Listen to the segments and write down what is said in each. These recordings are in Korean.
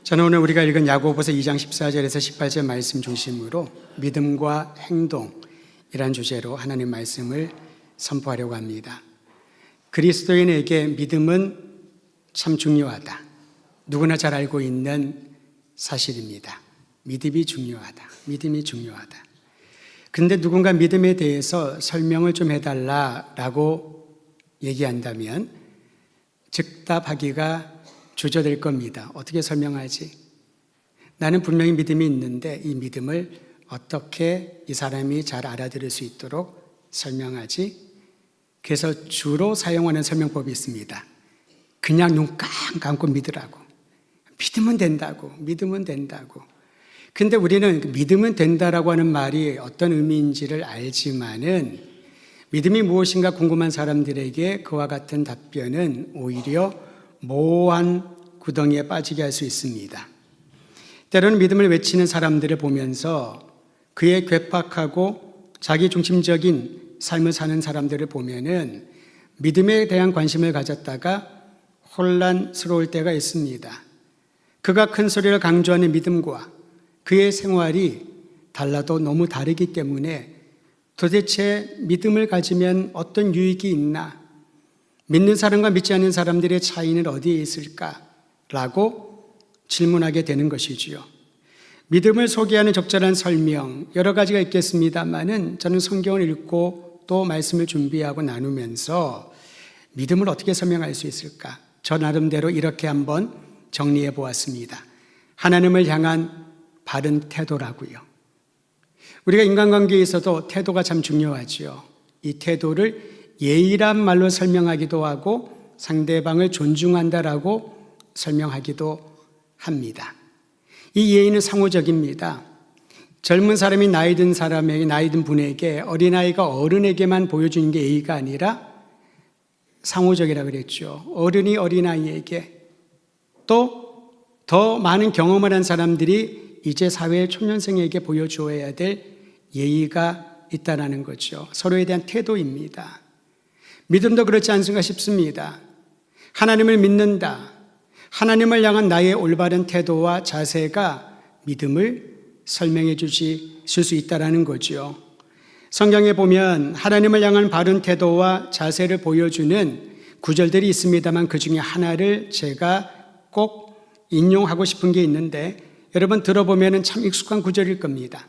저는 오늘 우리가 읽은 야고보서 2장 14절에서 18절 말씀 중심으로 믿음과 행동이란 주제로 하나님 말씀을 선포하려고 합니다. 그리스도인에게 믿음은 참 중요하다. 누구나 잘 알고 있는 사실입니다. 믿음이 중요하다. 믿음이 중요하다. 그런데 누군가 믿음에 대해서 설명을 좀 해달라고 얘기한다면 즉답하기가 주저될 겁니다. 어떻게 설명하지? 나는 분명히 믿음이 있는데 이 믿음을 어떻게 이 사람이 잘 알아들을 수 있도록 설명하지? 그래서 주로 사용하는 설명법이 있습니다. 그냥 눈 깡 감고 믿으라고. 믿으면 된다고. 믿으면 된다고. 근데 우리는 믿으면 된다라고 하는 말이 어떤 의미인지를 알지만은 믿음이 무엇인가 궁금한 사람들에게 그와 같은 답변은 오히려 모호한 구덩이에 빠지게 할 수 있습니다. 때로는 믿음을 외치는 사람들을 보면서 그의 괴팍하고 자기중심적인 삶을 사는 사람들을 보면은 믿음에 대한 관심을 가졌다가 혼란스러울 때가 있습니다. 그가 큰 소리를 강조하는 믿음과 그의 생활이 달라도 너무 다르기 때문에 도대체 믿음을 가지면 어떤 유익이 있나? 믿는 사람과 믿지 않는 사람들의 차이는 어디에 있을까라고 질문하게 되는 것이지요. 믿음을 소개하는 적절한 설명 여러 가지가 있겠습니다만은 저는 성경을 읽고 또 말씀을 준비하고 나누면서 믿음을 어떻게 설명할 수 있을까? 저 나름대로 이렇게 한번 정리해 보았습니다. 하나님을 향한 바른 태도라고요. 우리가 인간관계에서도 태도가 참 중요하죠. 이 태도를 예의란 말로 설명하기도 하고 상대방을 존중한다라고 설명하기도 합니다. 이 예의는 상호적입니다. 젊은 사람이 나이 든 사람에게, 나이 든 분에게 어린아이가 어른에게만 보여주는 게 예의가 아니라 상호적이라고 그랬죠. 어른이 어린아이에게 또 더 많은 경험을 한 사람들이 이제 사회의 초년생에게 보여주어야 될 예의가 있다는 거죠. 서로에 대한 태도입니다. 믿음도 그렇지 않은가 싶습니다. 하나님을 믿는다. 하나님을 향한 나의 올바른 태도와 자세가 믿음을 설명해 주실 수 있다는 거죠. 성경에 보면 하나님을 향한 바른 태도와 자세를 보여주는 구절들이 있습니다만 그 중에 하나를 제가 꼭 인용하고 싶은 게 있는데 여러분 들어보면 참 익숙한 구절일 겁니다.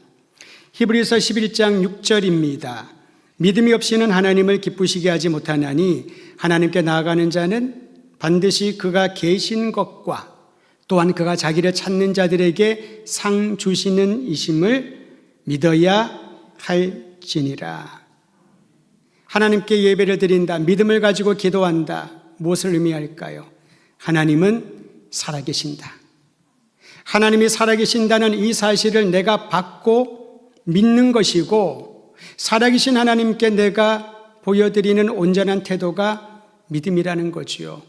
히브리서 11장 6절입니다. 믿음이 없이는 하나님을 기쁘시게 하지 못하나니 하나님께 나아가는 자는 반드시 그가 계신 것과 또한 그가 자기를 찾는 자들에게 상 주시는 이심을 믿어야 할지니라. 하나님께 예배를 드린다. 믿음을 가지고 기도한다. 무엇을 의미할까요? 하나님은 살아계신다. 하나님이 살아계신다는 이 사실을 내가 받고 믿는 것이고 살아계신 하나님께 내가 보여드리는 온전한 태도가 믿음이라는 거지요.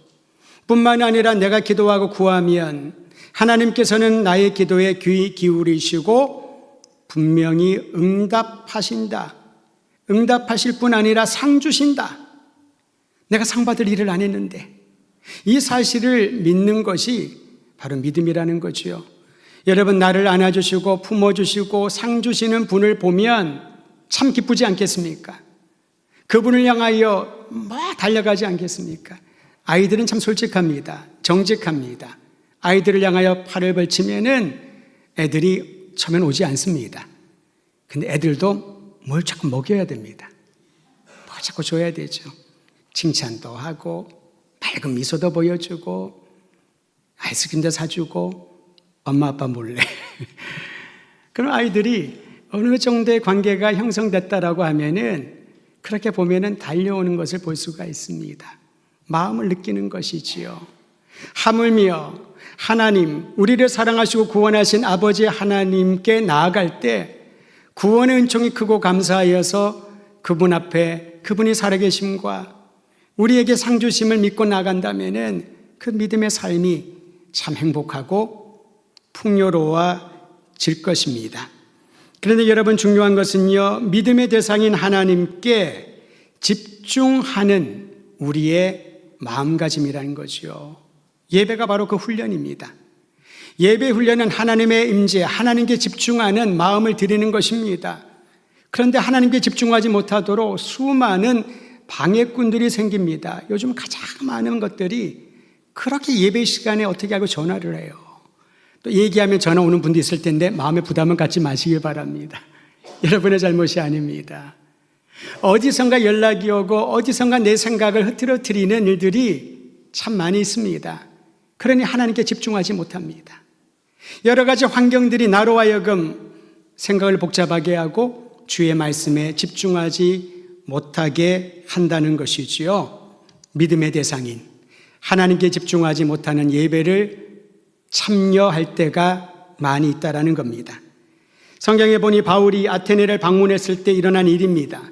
뿐만 아니라 내가 기도하고 구하면 하나님께서는 나의 기도에 귀 기울이시고 분명히 응답하신다. 응답하실 뿐 아니라 상 주신다. 내가 상 받을 일을 안 했는데 이 사실을 믿는 것이 바로 믿음이라는 거지요. 여러분 나를 안아주시고 품어주시고 상 주시는 분을 보면 참 기쁘지 않겠습니까? 그분을 향하여 달려가지 않겠습니까? 아이들은 참 솔직합니다. 정직합니다. 아이들을 향하여 팔을 벌치면은 애들이 처음엔 오지 않습니다. 근데 애들도 뭘 자꾸 먹여야 됩니다. 뭘 자꾸 줘야 되죠. 칭찬도 하고 밝은 미소도 보여주고 아이스크림도 사주고 엄마 아빠 몰래 그럼 아이들이 어느 정도의 관계가 형성됐다라고 하면은 그렇게 보면은 달려오는 것을 볼 수가 있습니다. 마음을 느끼는 것이지요. 하물며 하나님, 우리를 사랑하시고 구원하신 아버지 하나님께 나아갈 때 구원의 은총이 크고 감사하여서 그분 앞에 그분이 살아계심과 우리에게 상 주심을 믿고 나간다면은 그 믿음의 삶이 참 행복하고 풍요로워질 것입니다. 그런데 여러분 중요한 것은요, 믿음의 대상인 하나님께 집중하는 우리의 마음가짐이라는 거죠. 예배가 바로 그 훈련입니다. 예배 훈련은 하나님의 임재, 하나님께 집중하는 마음을 드리는 것입니다. 그런데 하나님께 집중하지 못하도록 수많은 방해꾼들이 생깁니다. 요즘 가장 많은 것들이 그렇게 예배 시간에 어떻게 하고 전화를 해요. 또 얘기하면 전화 오는 분도 있을 텐데 마음의 부담은 갖지 마시길 바랍니다. 여러분의 잘못이 아닙니다. 어디선가 연락이 오고 어디선가 내 생각을 흐트러뜨리는 일들이 참 많이 있습니다. 그러니 하나님께 집중하지 못합니다. 여러 가지 환경들이 나로 하여금 생각을 복잡하게 하고 주의 말씀에 집중하지 못하게 한다는 것이지요. 믿음의 대상인 하나님께 집중하지 못하는 예배를 참여할 때가 많이 있다는 겁니다. 성경에 보니 바울이 아테네를 방문했을 때 일어난 일입니다.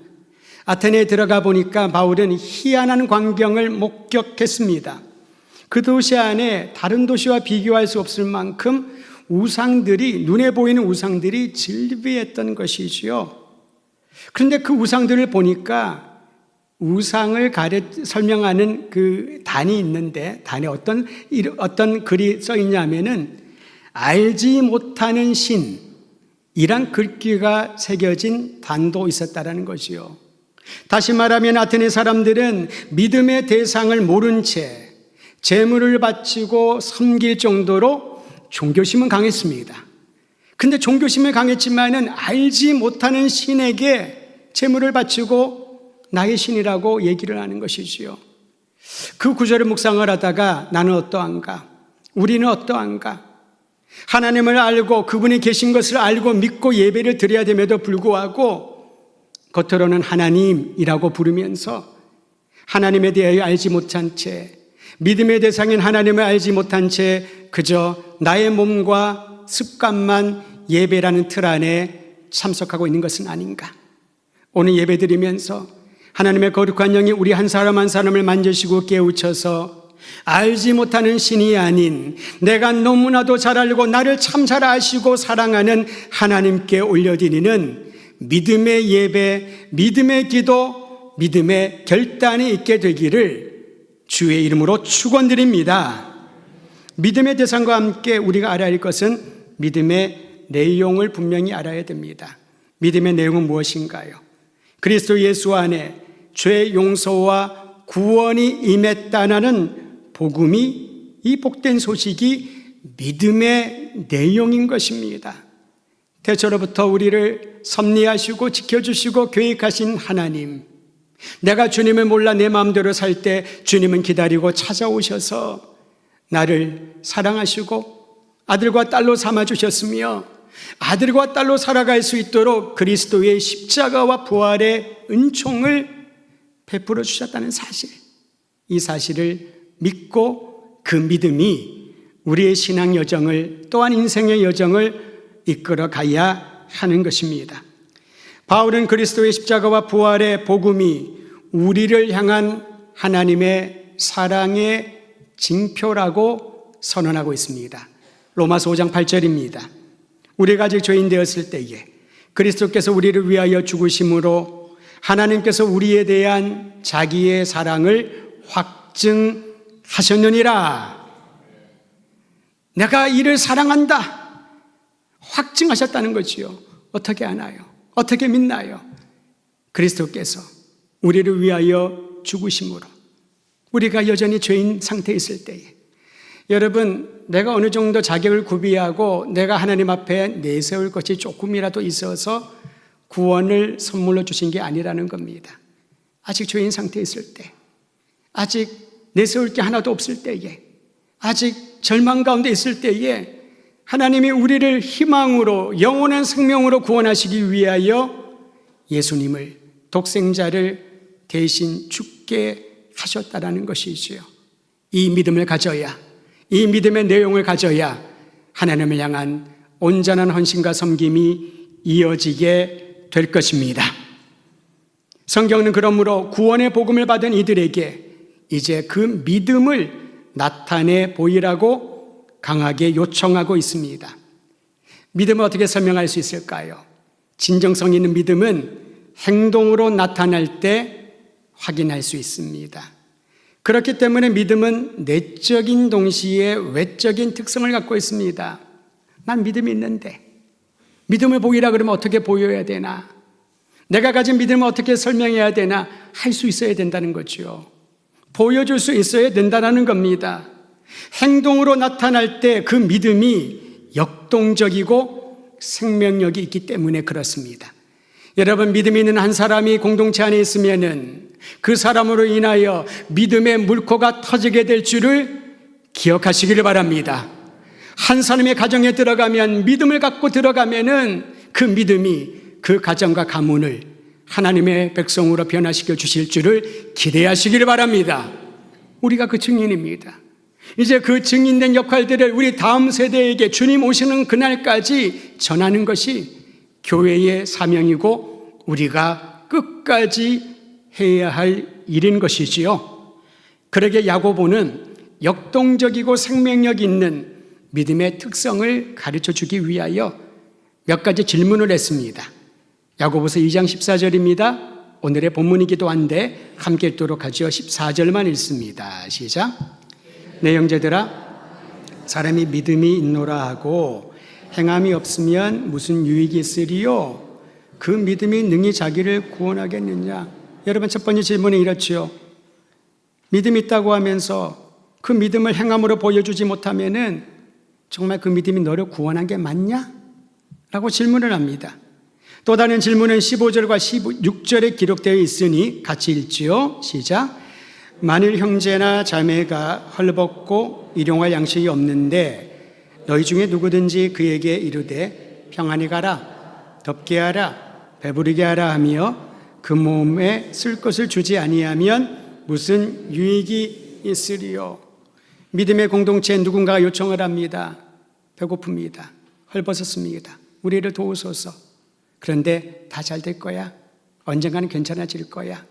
아테네에 들어가 보니까 바울은 희한한 광경을 목격했습니다. 그 도시 안에 다른 도시와 비교할 수 없을 만큼 우상들이, 눈에 보이는 우상들이 즐비했던 것이지요. 그런데 그 우상들을 보니까 우상을 설명하는 그 단이 있는데, 단에 어떤 글이 써 있냐면은 알지 못하는 신이란 글귀가 새겨진 단도 있었다라는 것이요. 다시 말하면 아테네 사람들은 믿음의 대상을 모른 채 제물을 바치고 섬길 정도로 종교심은 강했습니다. 근데 종교심은 강했지만은 알지 못하는 신에게 제물을 바치고 나의 신이라고 얘기를 하는 것이지요. 그 구절을 묵상을 하다가 나는 어떠한가? 우리는 어떠한가? 하나님을 알고 그분이 계신 것을 알고 믿고 예배를 드려야 됨에도 불구하고 겉으로는 하나님이라고 부르면서 하나님에 대하여 알지 못한 채, 믿음의 대상인 하나님을 알지 못한 채 그저 나의 몸과 습관만 예배라는 틀 안에 참석하고 있는 것은 아닌가? 오늘 예배 드리면서 하나님의 거룩한 영이 우리 한 사람 한 사람을 만지시고 깨우쳐서 알지 못하는 신이 아닌 내가 너무나도 잘 알고 나를 참 잘 아시고 사랑하는 하나님께 올려드리는 믿음의 예배, 믿음의 기도, 믿음의 결단이 있게 되기를 주의 이름으로 축원드립니다. 믿음의 대상과 함께 우리가 알아야 할 것은 믿음의 내용을 분명히 알아야 됩니다. 믿음의 내용은 무엇인가요? 그리스도 예수 안에 죄 용서와 구원이 임했다는 복음이, 이 복된 소식이 믿음의 내용인 것입니다. 태초로부터 우리를 섭리하시고 지켜주시고 계획하신 하나님, 내가 주님을 몰라 내 마음대로 살 때 주님은 기다리고 찾아오셔서 나를 사랑하시고 아들과 딸로 삼아주셨으며 아들과 딸로 살아갈 수 있도록 그리스도의 십자가와 부활의 은총을 베풀어 주셨다는 사실, 이 사실을 믿고 그 믿음이 우리의 신앙 여정을, 또한 인생의 여정을 이끌어 가야 하는 것입니다. 바울은 그리스도의 십자가와 부활의 복음이 우리를 향한 하나님의 사랑의 징표라고 선언하고 있습니다. 로마서 5장 8절입니다. 우리가 아직 죄인 되었을 때에 그리스도께서 우리를 위하여 죽으심으로 하나님께서 우리에 대한 자기의 사랑을 확증하셨느니라. 내가 이를 사랑한다 확증하셨다는 거지요. 어떻게 아나요? 어떻게 믿나요? 그리스도께서 우리를 위하여 죽으심으로 우리가 여전히 죄인 상태에 있을 때에, 여러분, 내가 어느 정도 자격을 구비하고 내가 하나님 앞에 내세울 것이 조금이라도 있어서 구원을 선물로 주신 게 아니라는 겁니다. 아직 죄인 상태에 있을 때, 아직 내세울 게 하나도 없을 때에, 아직 절망 가운데 있을 때에 하나님이 우리를 희망으로, 영원한 생명으로 구원하시기 위하여 예수님을, 독생자를 대신 죽게 하셨다라는 것이지요. 이 믿음을 가져야, 이 믿음의 내용을 가져야 하나님을 향한 온전한 헌신과 섬김이 이어지게 될 것입니다. 성경은 그러므로 구원의 복음을 받은 이들에게 이제 그 믿음을 나타내 보이라고 강하게 요청하고 있습니다. 믿음을 어떻게 설명할 수 있을까요? 진정성 있는 믿음은 행동으로 나타날 때 확인할 수 있습니다. 그렇기 때문에 믿음은 내적인 동시에 외적인 특성을 갖고 있습니다. 난 믿음이 있는데 믿음을 보이라 그러면 어떻게 보여야 되나? 내가 가진 믿음을 어떻게 설명해야 되나? 할 수 있어야 된다는 거죠. 보여줄 수 있어야 된다는 겁니다. 행동으로 나타날 때 그 믿음이 역동적이고 생명력이 있기 때문에 그렇습니다. 여러분, 믿음이 있는 한 사람이 공동체 안에 있으면은 그 사람으로 인하여 믿음의 물꼬가 터지게 될 줄을 기억하시기를 바랍니다. 한 사람의 가정에 들어가면, 믿음을 갖고 들어가면은 그 믿음이 그 가정과 가문을 하나님의 백성으로 변화시켜 주실 줄을 기대하시기를 바랍니다. 우리가 그 증인입니다. 이제 그 증인된 역할들을 우리 다음 세대에게 주님 오시는 그날까지 전하는 것이 교회의 사명이고 우리가 끝까지 해야 할 일인 것이지요. 그러게 야고보는 역동적이고 생명력 있는 믿음의 특성을 가르쳐 주기 위하여 몇 가지 질문을 했습니다. 야고보서 2장 14절입니다. 오늘의 본문이기도 한데 함께 읽도록 하죠. 14절만 읽습니다. 시작. 내 형제들아, 사람이 믿음이 있노라 하고 행함이 없으면 무슨 유익이 있으리요? 그 믿음이 능히 자기를 구원하겠느냐? 여러분, 첫 번째 질문은 이렇죠. 믿음이 있다고 하면서 그 믿음을 행함으로 보여주지 못하면은 정말 그 믿음이 너를 구원한 게 맞냐? 라고 질문을 합니다. 또 다른 질문은 15절과 16절에 기록되어 있으니 같이 읽지요. 시작. 만일 형제나 자매가 헐벗고 일용할 양식이 없는데 너희 중에 누구든지 그에게 이르되 평안히 가라, 덥게 하라, 배부르게 하라 하며 그 몸에 쓸 것을 주지 아니하면 무슨 유익이 있으리요? 믿음의 공동체에 누군가가 요청을 합니다. 배고픕니다. 헐벗었습니다. 우리를 도우소서. 그런데 다 잘 될 거야. 언젠가는 괜찮아질 거야.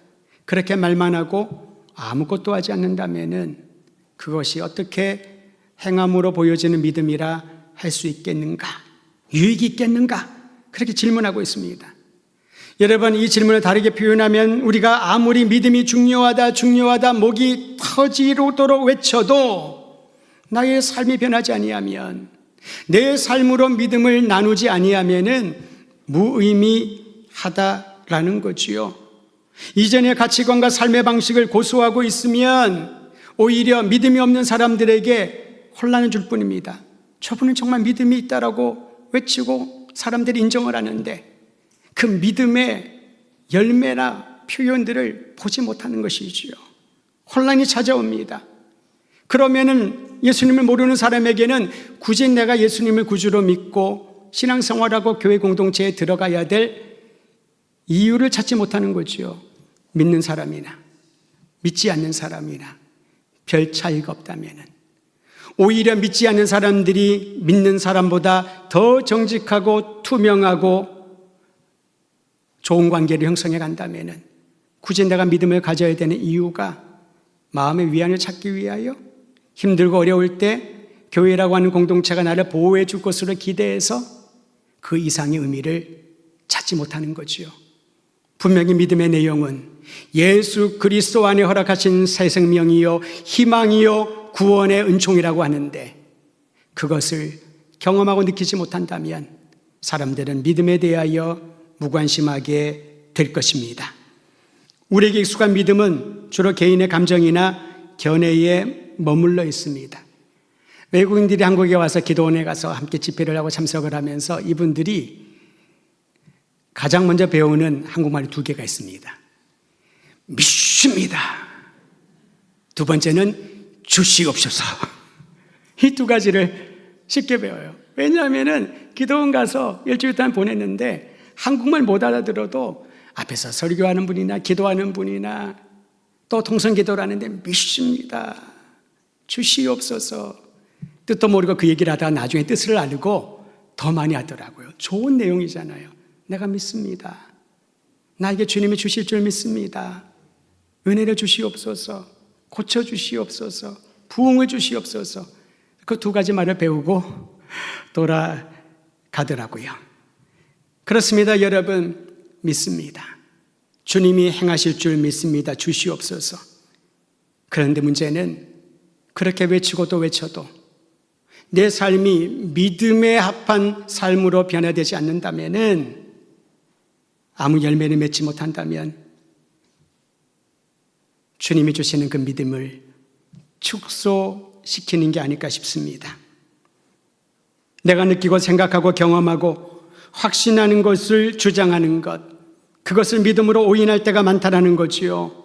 그렇게 말만 하고 아무것도 하지 않는다면은 그것이 어떻게 행함으로 보여지는 믿음이라 할 수 있겠는가? 유익이 있겠는가? 그렇게 질문하고 있습니다. 여러분, 이 질문을 다르게 표현하면 우리가 아무리 믿음이 중요하다 목이 터지도록 외쳐도 나의 삶이 변하지 아니하면, 내 삶으로 믿음을 나누지 아니하면은 무의미하다라는 거지요. 이전의 가치관과 삶의 방식을 고수하고 있으면 오히려 믿음이 없는 사람들에게 혼란을 줄 뿐입니다. 저분은 정말 믿음이 있다라고 외치고 사람들이 인정을 하는데 그 믿음의 열매나 표현들을 보지 못하는 것이지요. 혼란이 찾아옵니다. 그러면은 예수님을 모르는 사람에게는 굳이 내가 예수님을 구주로 믿고 신앙생활하고 교회 공동체에 들어가야 될 이유를 찾지 못하는 거지요. 믿는 사람이나 믿지 않는 사람이나 별 차이가 없다면은 오히려 믿지 않는 사람들이 믿는 사람보다 더 정직하고 투명하고 좋은 관계를 형성해 간다면은 굳이 내가 믿음을 가져야 되는 이유가 마음의 위안을 찾기 위하여 힘들고 어려울 때 교회라고 하는 공동체가 나를 보호해 줄 것으로 기대해서 그 이상의 의미를 찾지 못하는 거지요. 분명히 믿음의 내용은 예수 그리스도 안에 허락하신 새 생명이요 희망이요 구원의 은총이라고 하는데 그것을 경험하고 느끼지 못한다면 사람들은 믿음에 대하여 무관심하게 될 것입니다. 우리에게 익숙한 믿음은 주로 개인의 감정이나 견해에 머물러 있습니다. 외국인들이 한국에 와서 기도원에 가서 함께 집회를 하고 참석을 하면서 이분들이 가장 먼저 배우는 한국말이 두 개가 있습니다. 믿습니다. 두 번째는 주시옵소서. 이 두 가지를 쉽게 배워요. 왜냐하면 기도원 가서 일주일 동안 보냈는데 한국말 못 알아들어도 앞에서 설교하는 분이나 기도하는 분이나 또 통성기도를 하는데 믿습니다. 주시옵소서. 뜻도 모르고 그 얘기를 하다가 나중에 뜻을 알고 더 많이 하더라고요. 좋은 내용이잖아요. 내가 믿습니다. 나에게 주님이 주실 줄 믿습니다. 은혜를 주시옵소서. 고쳐주시옵소서. 부흥을 주시옵소서. 그 두 가지 말을 배우고 돌아가더라고요. 그렇습니다. 여러분, 믿습니다. 주님이 행하실 줄 믿습니다. 주시옵소서. 그런데 문제는 그렇게 외치고 또 외쳐도 내 삶이 믿음에 합한 삶으로 변화되지 않는다면은, 아무 열매를 맺지 못한다면 주님이 주시는 그 믿음을 축소시키는 게 아닐까 싶습니다. 내가 느끼고 생각하고 경험하고 확신하는 것을 주장하는 것, 그것을 믿음으로 오인할 때가 많다라는 거지요.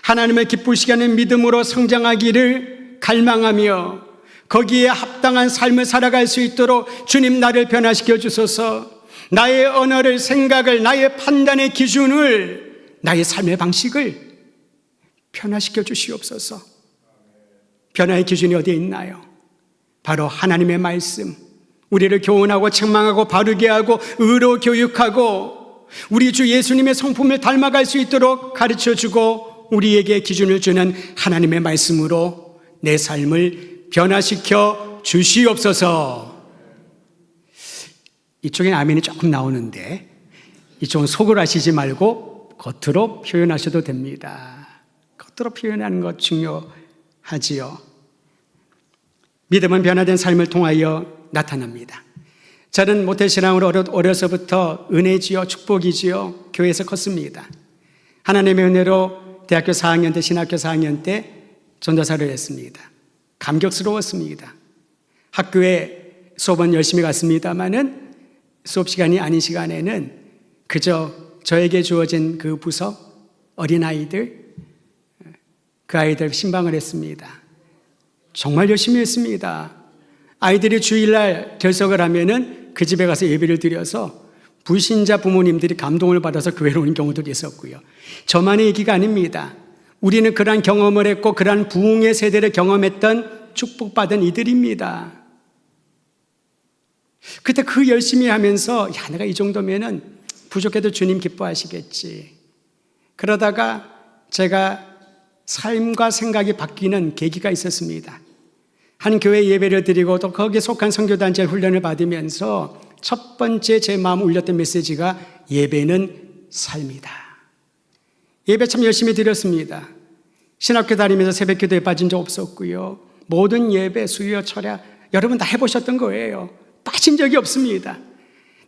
하나님을 기쁘시게 하는 믿음으로 성장하기를 갈망하며 거기에 합당한 삶을 살아갈 수 있도록 주님 나를 변화시켜 주소서. 나의 언어를, 생각을, 나의 판단의 기준을, 나의 삶의 방식을 변화시켜 주시옵소서. 변화의 기준이 어디에 있나요? 바로 하나님의 말씀, 우리를 교훈하고 책망하고 바르게 하고 의로 교육하고 우리 주 예수님의 성품을 닮아갈 수 있도록 가르쳐주고 우리에게 기준을 주는 하나님의 말씀으로 내 삶을 변화시켜 주시옵소서. 이쪽엔 아멘이 조금 나오는데 이쪽은 속으로 하시지 말고 겉으로 표현하셔도 됩니다. 겉으로 표현하는 것 중요하지요. 믿음은 변화된 삶을 통하여 나타납니다. 저는 모태신앙으로 어려서부터 은혜지요, 축복이지요, 교회에서 컸습니다. 하나님의 은혜로 대학교 4학년 때, 신학교 4학년 때 전도사를 했습니다. 감격스러웠습니다. 학교에 수업은 열심히 갔습니다마는 수업 시간이 아닌 시간에는 그저 저에게 주어진 그 부서, 어린아이들, 그 아이들 신방을 했습니다. 정말 열심히 했습니다. 아이들이 주일날 결석을 하면은 그 집에 가서 예배를 드려서 불신자 부모님들이 감동을 받아서 교회로 온 경우도 있었고요. 저만의 얘기가 아닙니다. 우리는 그러한 경험을 했고 그러한 부흥의 세대를 경험했던 축복받은 이들입니다. 그때 그 열심히 하면서 내가 이 정도면은 부족해도 주님 기뻐하시겠지. 그러다가 제가 삶과 생각이 바뀌는 계기가 있었습니다. 한 교회 예배를 드리고 또 거기에 속한 선교단체 훈련을 받으면서 첫 번째 제 마음을 울렸던 메시지가 예배는 삶이다. 예배 참 열심히 드렸습니다. 신학교 다니면서 새벽기도에 빠진 적 없었고요. 모든 예배, 수요, 철야 여러분 다 해보셨던 거예요. 빠진 적이 없습니다.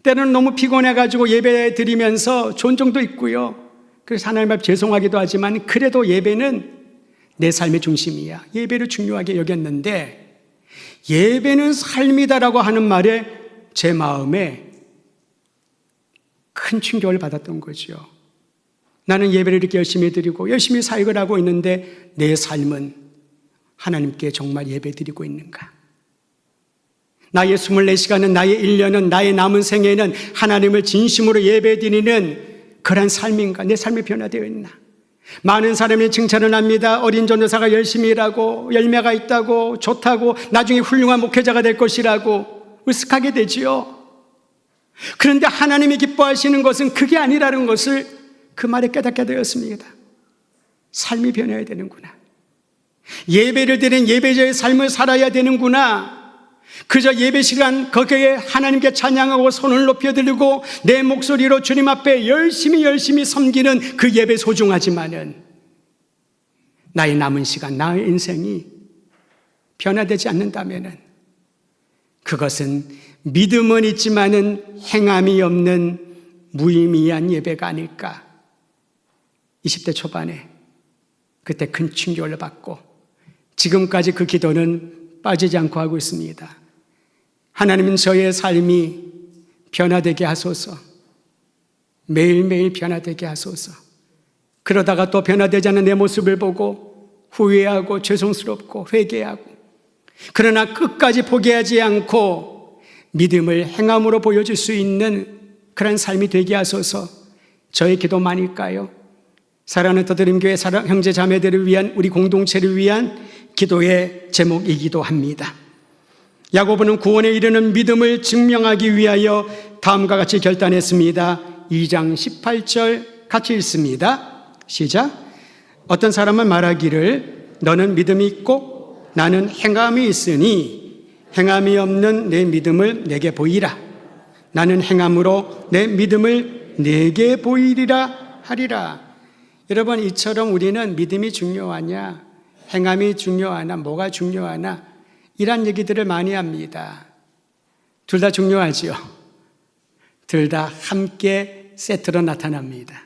때로는 너무 피곤해가지고 예배 드리면서 존중도 있고요. 그래서 하나님 앞에 죄송하기도 하지만 그래도 예배는 내 삶의 중심이야. 예배를 중요하게 여겼는데 예배는 삶이다라고 하는 말에 제 마음에 큰 충격을 받았던 거죠. 나는 예배를 이렇게 열심히 드리고 열심히 사역을 하고 있는데 내 삶은 하나님께 정말 예배 드리고 있는가? 나의 24시간은, 나의 1년은, 나의 남은 생애는 하나님을 진심으로 예배 드리는 그런 삶인가? 내 삶이 변화되어 있나? 많은 사람이 칭찬을 합니다. 어린 전도사가 열심히 일하고 열매가 있다고, 좋다고, 나중에 훌륭한 목회자가 될 것이라고 으쓱하게 되지요. 그런데 하나님이 기뻐하시는 것은 그게 아니라는 것을 그 말에 깨닫게 되었습니다. 삶이 변해야 되는구나. 예배를 드리는 예배자의 삶을 살아야 되는구나. 그저 예배 시간 거기에 하나님께 찬양하고 손을 높여드리고 내 목소리로 주님 앞에 열심히 섬기는 그 예배 소중하지만은 나의 남은 시간, 나의 인생이 변화되지 않는다면은 그것은 믿음은 있지만은 행함이 없는 무의미한 예배가 아닐까. 20대 초반에 그때 큰 충격을 받고 지금까지 그 기도는 빠지지 않고 하고 있습니다. 하나님은 저의 삶이 변화되게 하소서. 매일매일 변화되게 하소서. 그러다가 또 변화되지 않는 내 모습을 보고 후회하고 죄송스럽고 회개하고, 그러나 끝까지 포기하지 않고 믿음을 행함으로 보여줄 수 있는 그런 삶이 되게 하소서. 저의 기도만일까요? 사랑하는 터드림교회 형제 자매들을 위한, 우리 공동체를 위한 기도의 제목이기도 합니다. 야고보는 구원에 이르는 믿음을 증명하기 위하여 다음과 같이 결단했습니다. 2장 18절 같이 읽습니다. 시작. 어떤 사람은 말하기를 너는 믿음이 있고 나는 행함이 있으니 행함이 없는 내 믿음을 내게 보이라. 나는 행함으로 내 믿음을 내게 보이리라 하리라. 여러분, 이처럼 우리는 믿음이 중요하냐, 행함이 중요하나 뭐가 중요하나 이런 얘기들을 많이 합니다. 둘 다 중요하지요. 둘 다 함께 세트로 나타납니다.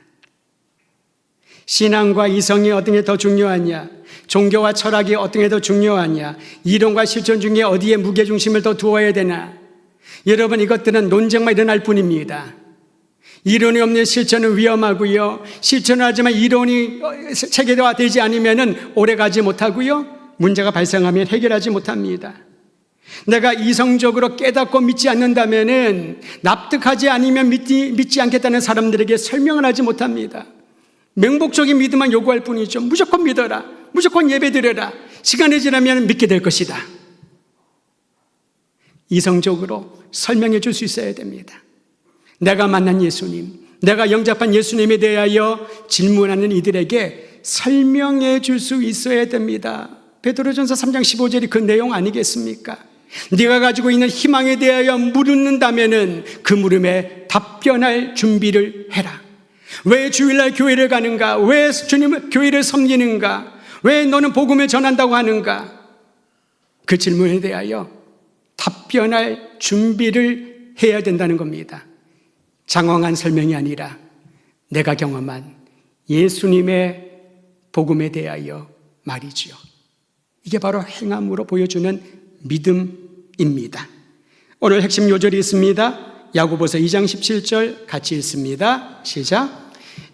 신앙과 이성이 어떤 게 더 중요하냐, 종교와 철학이 어떤 게 더 중요하냐, 이론과 실천 중에 어디에 무게중심을 더 두어야 되나. 여러분, 이것들은 논쟁만 일어날 뿐입니다. 이론이 없는 실천은 위험하고요, 실천을 하지만 이론이 체계화되지 않으면 오래가지 못하고요, 문제가 발생하면 해결하지 못합니다. 내가 이성적으로 깨닫고 믿지 않는다면, 납득하지 않으면 믿지 않겠다는 사람들에게 설명을 하지 못합니다. 명목적인 믿음만 요구할 뿐이죠. 무조건 믿어라, 무조건 예배드려라, 시간이 지나면 믿게 될 것이다. 이성적으로 설명해 줄 수 있어야 됩니다. 내가 만난 예수님, 내가 영접한 예수님에 대하여 질문하는 이들에게 설명해 줄 수 있어야 됩니다. 베드로전서 3장 15절이 그 내용 아니겠습니까? 네가 가지고 있는 희망에 대하여 물는다면은 그 물음에 답변할 준비를 해라. 왜 주일날 교회를 가는가? 왜 주님을 교회를 섬기는가? 왜 너는 복음을 전한다고 하는가? 그 질문에 대하여 답변할 준비를 해야 된다는 겁니다. 장황한 설명이 아니라 내가 경험한 예수님의 복음에 대하여 말이지요. 이게 바로 행함으로 보여주는 믿음입니다. 오늘 핵심 요절이 있습니다. 야고보서 2장 17절 같이 읽습니다. 시작.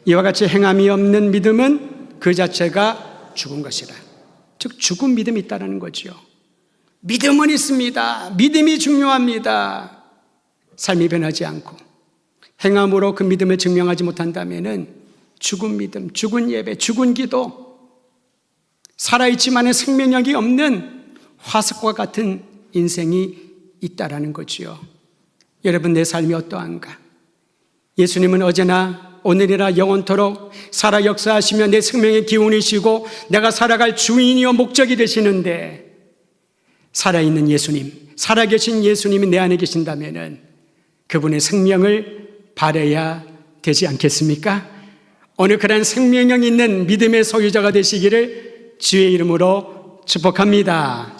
이와 같이 행함이 없는 믿음은 그 자체가 죽은 것이라. 즉 죽은 믿음이 있다는 거죠. 믿음은 있습니다. 믿음이 중요합니다. 삶이 변하지 않고 행함으로 그 믿음을 증명하지 못한다면 죽은 믿음, 죽은 예배, 죽은 기도, 살아있지만은 생명력이 없는 화석과 같은 인생이 있다라는 거지요. 여러분, 내 삶이 어떠한가? 예수님은 어제나 오늘이나 영원토록 살아 역사하시며 내 생명의 기운이시고 내가 살아갈 주인이요 목적이 되시는데, 살아있는 예수님, 살아계신 예수님이 내 안에 계신다면 그분의 생명을 바라야 되지 않겠습니까? 오늘 그런 생명력 있는 믿음의 소유자가 되시기를 주의 이름으로 축복합니다.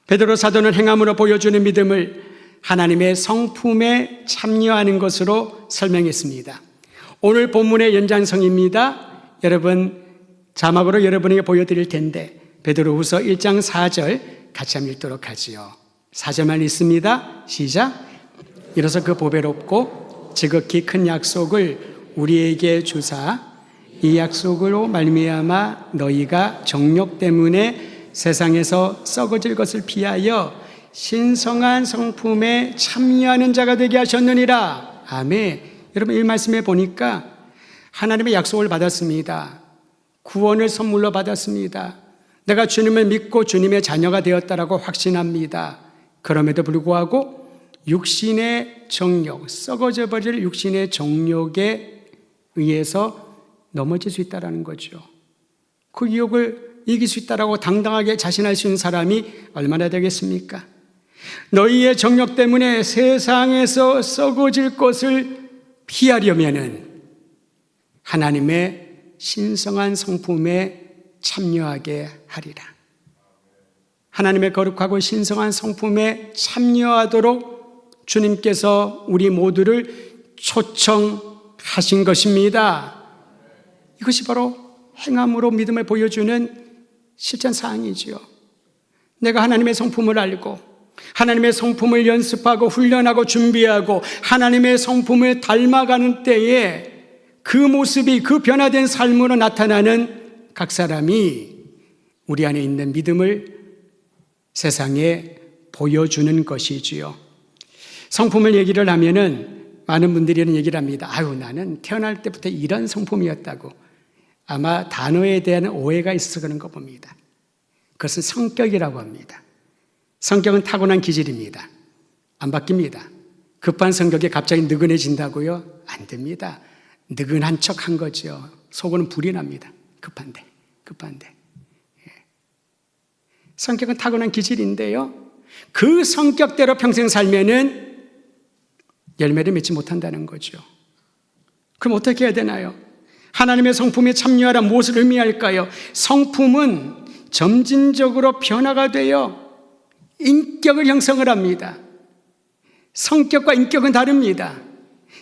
베드로 사도는 행함으로 보여주는 믿음을 하나님의 성품에 참여하는 것으로 설명했습니다. 오늘 본문의 연장성입니다. 여러분, 자막으로 여러분에게 보여드릴 텐데 베드로후서 1장 4절 같이 한번 읽도록 하지요. 4절만 읽습니다. 시작. 이로써 그 보배롭고 지극히 큰 약속을 우리에게 주사 이 약속으로 말미암아 너희가 정욕 때문에 세상에서 썩어질 것을 피하여 신성한 성품에 참여하는 자가 되게 하셨느니라. 아멘. 여러분, 이 말씀에 보니까 하나님의 약속을 받았습니다. 구원을 선물로 받았습니다. 내가 주님을 믿고 주님의 자녀가 되었다라고 확신합니다. 그럼에도 불구하고 육신의 정욕, 썩어져 버릴 육신의 정욕에 의해서 넘어질 수 있다는 거죠. 그 유혹을 이길 수 있다라고 당당하게 자신할 수 있는 사람이 얼마나 되겠습니까? 너희의 정욕 때문에 세상에서 썩어질 것을 피하려면은 하나님의 신성한 성품에 참여하게 하리라. 하나님의 거룩하고 신성한 성품에 참여하도록 주님께서 우리 모두를 초청하신 것입니다. 이것이 바로 행함으로 믿음을 보여주는 실천사항이지요. 내가 하나님의 성품을 알고 하나님의 성품을 연습하고 훈련하고 준비하고 하나님의 성품을 닮아가는 때에 그 모습이, 그 변화된 삶으로 나타나는 각 사람이 우리 안에 있는 믿음을 세상에 보여주는 것이지요. 성품을 얘기를 하면은 많은 분들이 이런 얘기를 합니다. 아유, 나는 태어날 때부터 이런 성품이었다고. 아마 단어에 대한 오해가 있어서 그런 거 봅니다. 그것은 성격이라고 합니다. 성격은 타고난 기질입니다. 안 바뀝니다. 급한 성격에 갑자기 느긋해진다고요? 안 됩니다. 느긋한 척 한 거죠. 속으로는 불이 납니다. 급한데. 성격은 타고난 기질인데요, 그 성격대로 평생 살면은 열매를 맺지 못한다는 거죠. 그럼 어떻게 해야 되나요? 하나님의 성품에 참여하라 무엇을 의미할까요? 성품은 점진적으로 변화가 되어 인격을 형성을 합니다. 성격과 인격은 다릅니다.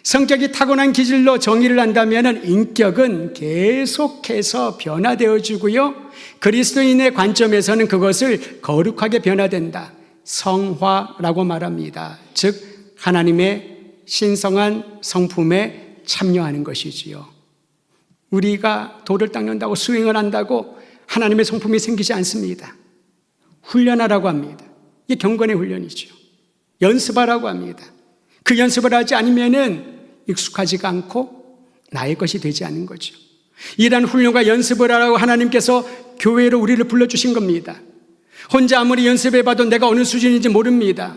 성격이 타고난 기질로 정의를 한다면 인격은 계속해서 변화되어지고요. 그리스도인의 관점에서는 그것을 거룩하게 변화된다. 성화라고 말합니다. 즉 하나님의 신성한 성품에 참여하는 것이지요. 우리가 돌을 닦는다고 수행을 한다고 하나님의 성품이 생기지 않습니다. 훈련하라고 합니다. 이게 경건의 훈련이죠. 연습하라고 합니다. 그 연습을 하지 않으면은 익숙하지가 않고 나의 것이 되지 않는 거죠. 이러한 훈련과 연습을 하라고 하나님께서 교회로 우리를 불러주신 겁니다. 혼자 아무리 연습해봐도 내가 어느 수준인지 모릅니다.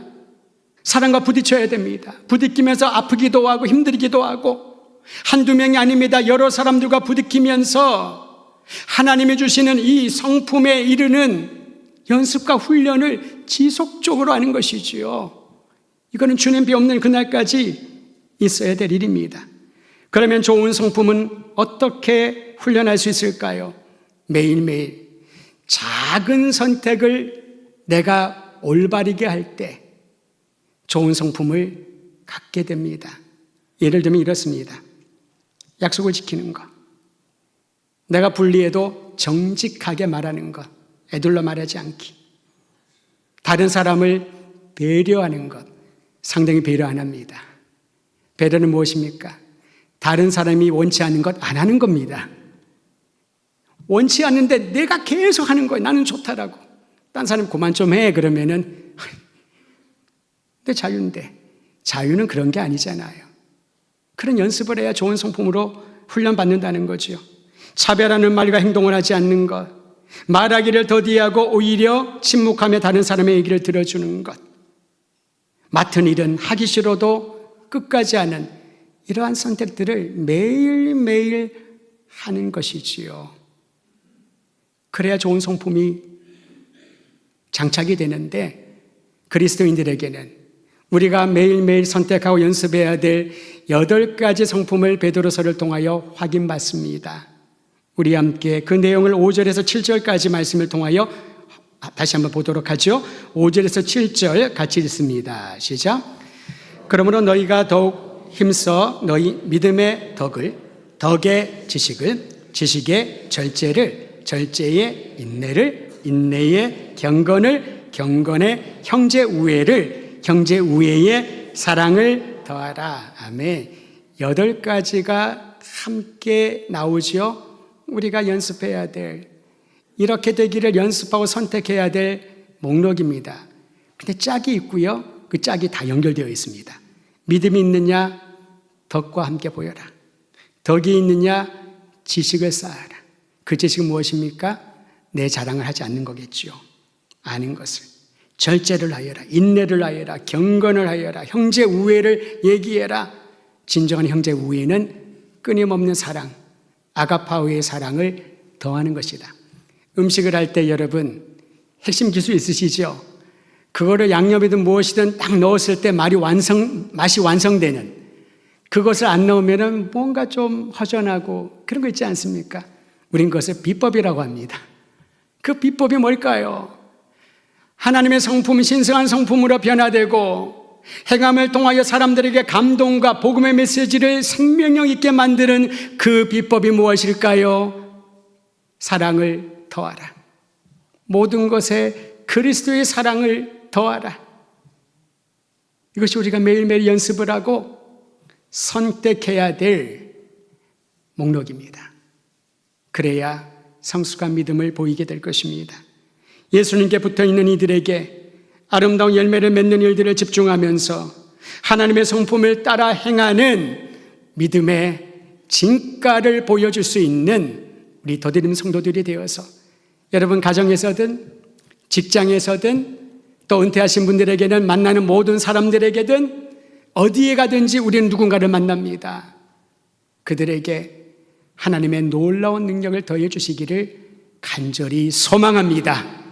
사람과 부딪혀야 됩니다. 부딪히면서 아프기도 하고 힘들기도 하고 한두 명이 아닙니다. 여러 사람들과 부딪히면서 하나님이 주시는 이 성품에 이르는 연습과 훈련을 지속적으로 하는 것이지요. 이거는 주님 비 없는 그날까지 있어야 될 일입니다. 그러면 좋은 성품은 어떻게 훈련할 수 있을까요? 매일매일 작은 선택을 내가 올바르게 할 때 좋은 성품을 갖게 됩니다. 예를 들면 이렇습니다. 약속을 지키는 것. 내가 불리해도 정직하게 말하는 것. 애둘러 말하지 않기. 다른 사람을 배려하는 것. 상당히 배려 안 합니다. 배려는 무엇입니까? 다른 사람이 원치 않는 것 안 하는 겁니다. 원치 않는데 내가 계속 하는 거예요. 나는 좋다라고. 딴 사람 그만 좀 해. 그러면은 내 자유인데. 자유는 그런 게 아니잖아요. 그런 연습을 해야 좋은 성품으로 훈련받는다는 거죠. 차별하는 말과 행동을 하지 않는 것. 말하기를 더디하고 오히려 침묵하며 다른 사람의 얘기를 들어주는 것. 맡은 일은 하기 싫어도 끝까지 하는 이러한 선택들을 매일매일 하는 것이지요. 그래야 좋은 성품이 장착이 되는데 그리스도인들에게는 우리가 매일매일 선택하고 연습해야 될 8가지 성품을 베드로서를 통하여 확인받습니다. 우리 함께 그 내용을 5절에서 7절까지 말씀을 통하여 다시 한번 보도록 하죠. 5절에서 7절 같이 읽습니다. 시작. 그러므로 너희가 더욱 힘써 너희 믿음의 덕을, 덕의 지식을, 지식의 절제를, 절제의 인내를, 인내의 경건을, 경건의 형제 우애를, 형제 우애의 사랑을 더하라. 아멘. 8가지가 함께 나오죠. 우리가 연습해야 될, 이렇게 되기를 연습하고 선택해야 될 목록입니다. 근데 짝이 있고요. 그 짝이 다 연결되어 있습니다. 믿음이 있느냐? 덕과 함께 보여라. 덕이 있느냐? 지식을 쌓아라. 그 지식은 무엇입니까? 내 자랑을 하지 않는 거겠죠. 아는 것을. 절제를 하여라. 인내를 하여라. 경건을 하여라. 형제 우애를 얘기해라. 진정한 형제 우애는 끊임없는 사랑, 아가파오의 사랑을 더하는 것이다. 음식을 할 때 여러분 핵심 기술 있으시죠? 그거를 양념이든 무엇이든 딱 넣었을 때 맛이 완성되는, 그것을 안 넣으면 뭔가 좀 허전하고 그런 거 있지 않습니까? 우린 그것을 비법이라고 합니다. 그 비법이 뭘까요? 하나님의 성품, 신성한 성품으로 변화되고 행함을 통하여 사람들에게 감동과 복음의 메시지를 생명력 있게 만드는 그 비법이 무엇일까요? 사랑을 더하라. 모든 것에 그리스도의 사랑을 더하라. 이것이 우리가 매일매일 연습을 하고 선택해야 될 목록입니다. 그래야 성숙한 믿음을 보이게 될 것입니다. 예수님께 붙어있는 이들에게 아름다운 열매를 맺는 일들을 집중하면서 하나님의 성품을 따라 행하는 믿음의 진가를 보여줄 수 있는 우리 더드림 성도들이 되어서 여러분 가정에서든 직장에서든 또 은퇴하신 분들에게는 만나는 모든 사람들에게든 어디에 가든지 우리는 누군가를 만납니다. 그들에게 하나님의 놀라운 능력을 더해 주시기를 간절히 소망합니다.